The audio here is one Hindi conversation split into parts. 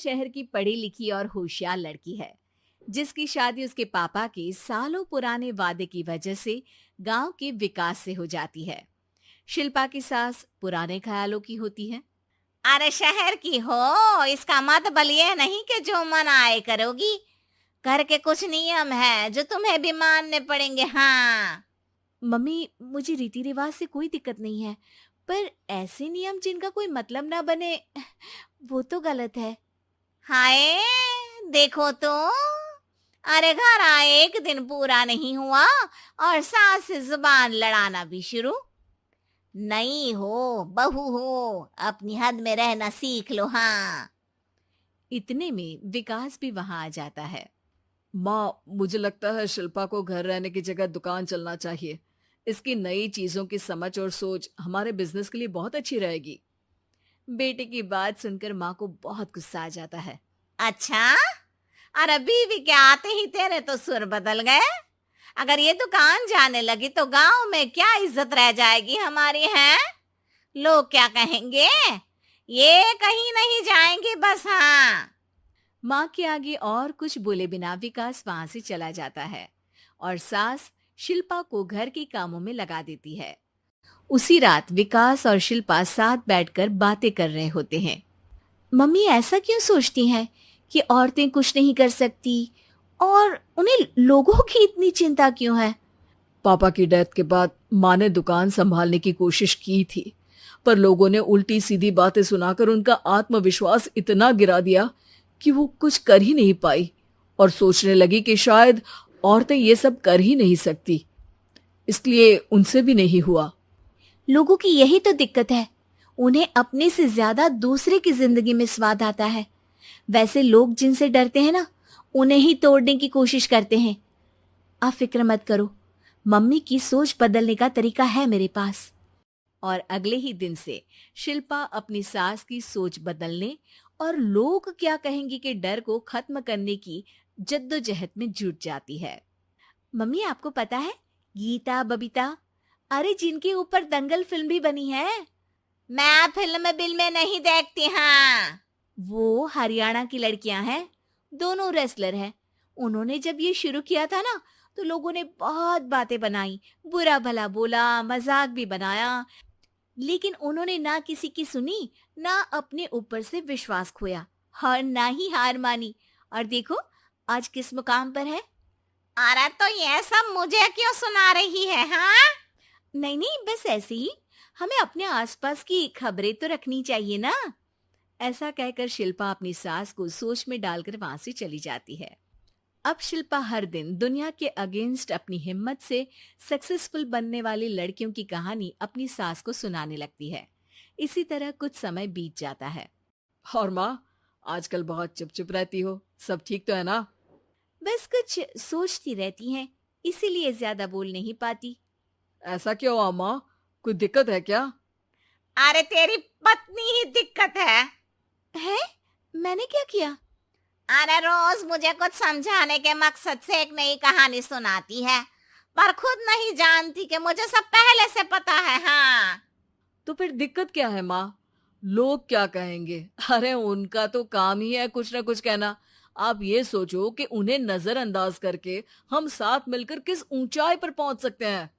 शहर की पढ़ी लिखी और होशियार लड़की है, जिसकी शादी उसके पापा के सालों पुराने वादे की वजह से गांव के विकास से हो जाती है। शिल्पा की सास पुराने ख्यालों की होती है। अरे शहर की हो, इसका मतलब ये नहीं कि जो मन आए करोगी। घर के कुछ नियम है जो तुम्हें भी मानने पड़ेंगे। हाँ। मम्मी, मुझे रीति रिवाज से कोई दिक्कत नहीं है, पर ऐसे नियम जिनका कोई मतलब ना बने, वो तो गलत है। हाय, देखो तो। अरे घर आए एक दिन पूरा नहीं हुआ और सास से जुबान लड़ाना भी शुरू। नहीं हो, बहू हो, अपनी हद में रहना सीख लो। हाँ। इतने में विकास भी वहां आ जाता है। माँ, मुझे लगता है शिल्पा को घर रहने की जगह दुकान चलना चाहिए। इसकी नई चीजों की समझ और सोच हमारे बिजनेस के लिए बहुत अच्छी रहेगी। बेटे की बात सुनकर माँ को बहुत गुस्सा आ जाता है। अच्छा, अरे बीवी के आते ही तेरे तो सुर बदल गए। अगर ये दुकान जाने लगी तो गांव में क्या इज्जत रह जाएगी हमारी है? लोग क्या कहेंगे? ये कहीं नहीं जाएंगे बस। हाँ। माँ के आगे और कुछ बोले बिना विकास वहां से चला जाता है और सास शिल्पा को घर के कामों में लगा देती है। उसी रात विकास और शिल्पा साथ बैठकर बातें कर रहे होते हैं। मम्मी ऐसा क्यों सोचती हैं कि औरतें कुछ नहीं कर सकती, और उन्हें लोगों की इतनी चिंता क्यों है? पापा की डेथ के बाद माँ ने दुकान संभालने की कोशिश की थी, पर लोगों ने उल्टी सीधी बातें सुनाकर उनका आत्मविश्वास इतना गिरा दिया कि वो कुछ कर ही नहीं पाई और सोचने लगी कि शायद औरतें ये सब कर ही नहीं सकती। इसलिए उनसे भी नहीं हुआ। लोगों की यही तो दिक्कत है, उन्हें अपने से ज्यादा दूसरे की जिंदगी में स्वाद आता है। वैसे लोग जिनसे डरते हैं ना, उन्हें ही तोड़ने की कोशिश करते हैं। आप फिक्र मत करो, मम्मी की सोच बदलने का तरीका है मेरे पास। और अगले ही दिन से शिल्पा अपनी सास की सोच बदलने और लोग क्या कहेंगे के डर को खत्म करने की जद्दोजहद में जुट जाती है। मम्मी, आपको पता है गीता, बबीता, अरे जिनके ऊपर दंगल फिल्म भी बनी है, मैं फिल्म बिल में नहीं देखती। हाँ। वो हरियाणा की लड़कियां हैं, दोनों रेसलर हैं। उन्होंने जब ये शुरू किया था ना, तो लोगों ने बहुत बातें बनाई, बुरा भला बोला, मजाक भी बनाया, लेकिन उन्होंने ना किसी की सुनी, ना अपने ऊपर से विश्वास खोया और ना ही हार मानी। और देखो आज किस मुकाम पर है। अरे तो ये सब मुझे क्यों सुना रही है? हाँ। नहीं नहीं, बस ऐसे ही, हमें अपने आसपास की खबरें तो रखनी चाहिए ना। ऐसा कहकर शिल्पा अपनी सास को सोच में डालकर वहां से चली जाती है। अब शिल्पा हर दिन दुनिया के अगेंस्ट अपनी हिम्मत से सक्सेसफुल बनने वाली लड़कियों की कहानी अपनी सास को सुनाने लगती है। इसी तरह कुछ समय बीत जाता है। और माँ, आजकल बहुत चुप चुप रहती हो, सब ठीक तो है ना? बस कुछ सोचती रहती हैं, इसीलिए ज्यादा बोल नहीं पाती। ऐसा क्यों हुआ माँ? कोई दिक्कत है क्या? अरे तेरी पत्नी ही दिक्कत है। है? मैंने क्या किया? अरे रोज मुझे कुछ समझाने के मकसद से एक नई कहानी सुनाती है, पर खुद नहीं जानती कि मुझे सब पहले से पता है। हाँ। तो फिर दिक्कत क्या है माँ? लोग क्या कहेंगे? अरे उनका तो काम ही है कुछ ना कुछ कहना। आप ये सोचो कि उन्हें नजरअंदाज करके हम साथ मिलकर किस ऊंचाई पर पहुंच सकते हैं।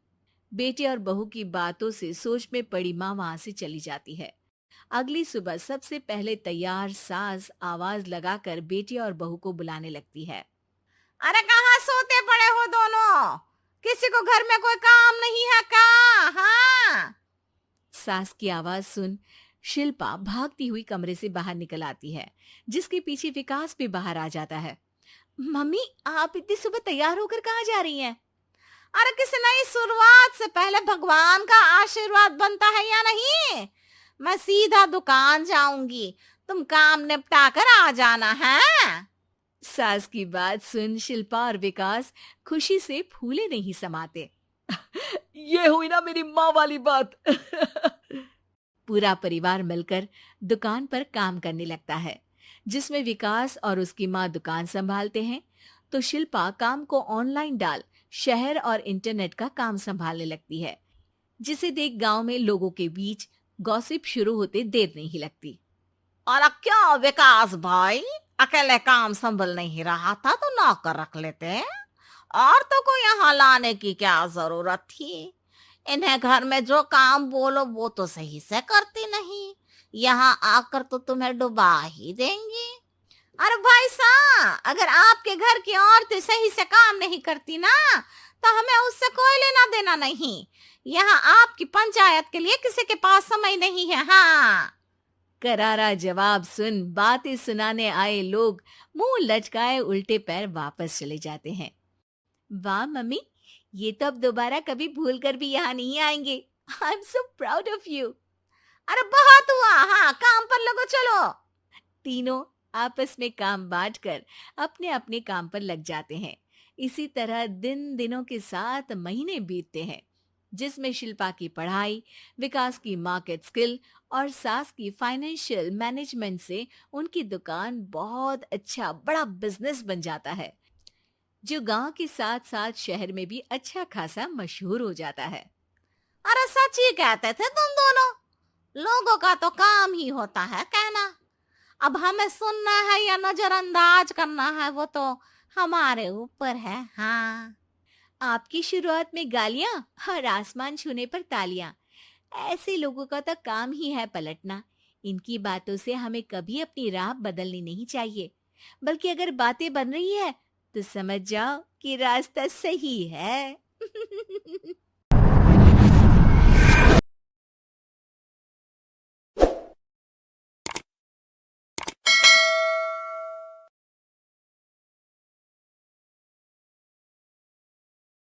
बेटे और बहू की बातों से सोच में पड़ी माँ वहां से चली जाती है। अगली सुबह सबसे पहले तैयार सास आवाज लगाकर बेटे और बहू को बुलाने लगती है। अरे कहाँ सोते पड़े हो दोनों? किसी को घर में कोई काम नहीं है क्या? हाँ। सास की आवाज सुन शिल्पा भागती हुई कमरे से बाहर निकल आती है, जिसके पीछे विकास भी बाहर आ जाता है। मम्मी, आप इतनी सुबह तैयार होकर कहाँ जा रही हैं? अरे किसी नई शुरुआत से पहले भगवान का आशीर्वाद बनता है या नहीं? मैं सीधा दुकान जाऊंगी, तुम काम निपटा कर आ जाना है। सास की बात सुन शिल्पा और विकास खुशी से फूले नहीं समाते। ये हुई ना मेरी माँ वाली बात। पूरा परिवार मिलकर दुकान पर काम करने लगता है, जिसमें विकास और उसकी माँ दुकान संभालते हैं, तो शिल्पा काम को ऑनलाइन डाल शहर और इंटरनेट का काम संभालने लगती है, जिसे देख गांव में लोगों के बीच गॉसिप शुरू होते देर नहीं लगती। और क्या विकास भाई, अकेले काम संभल नहीं रहा था तो नौकर रख लेते। और तो को यहाँ लाने की क्या जरूरत थी? इन्हें घर में जो काम बोलो वो तो सही से करती नहीं, यहाँ आकर तो तुम्हें डुबा ही देंगी। अरे भाई साहब, अगर आपके घर की औरतें सही से काम नहीं करती ना, तो हमें उससे कोई लेना देना नहीं। यहाँ आपकी पंचायत के लिए किसी के पास समय नहीं है। हाँ। करारा जवाब सुन बातें सुनाने आए लोग मुंह लटकाए उल्टे पैर वापस चले जाते हैं। वाह मम्मी, ये तो अब दोबारा कभी भूल कर भी यहाँ नहीं आएंगे। I am so proud of you. अरे बहुत हुआ, हाँ काम पर लगो चलो। तीनों आपस में काम बांटकर अपने अपने काम पर लग जाते हैं। इसी तरह दिनों के साथ महीने बीतते हैं, जिसमें शिल्पा की पढ़ाई, विकास की मार्केट स्किल और सास की फाइनेंशियल मैनेजमेंट से उनकी दुकान बहुत अच्छा बड़ा बिजनेस बन जाता है, जो गांव के साथ साथ शहर में भी अच्छा खासा मशहूर हो जाता है। अरे सच ही कहते थे तुम दोनों, लोगों का तो काम ही होता है कहना। अब हमें सुनना है या नजरअंदाज करना है वो तो हमारे ऊपर है। हाँ। आपकी शुरुआत में गालियां और आसमान छूने पर तालियां, ऐसे लोगों का तो काम ही है पलटना। इनकी बातों से हमें कभी अपनी राह बदलनी नहीं चाहिए, बल्कि अगर बातें बन रही है तो समझ जाओ कि रास्ता सही है।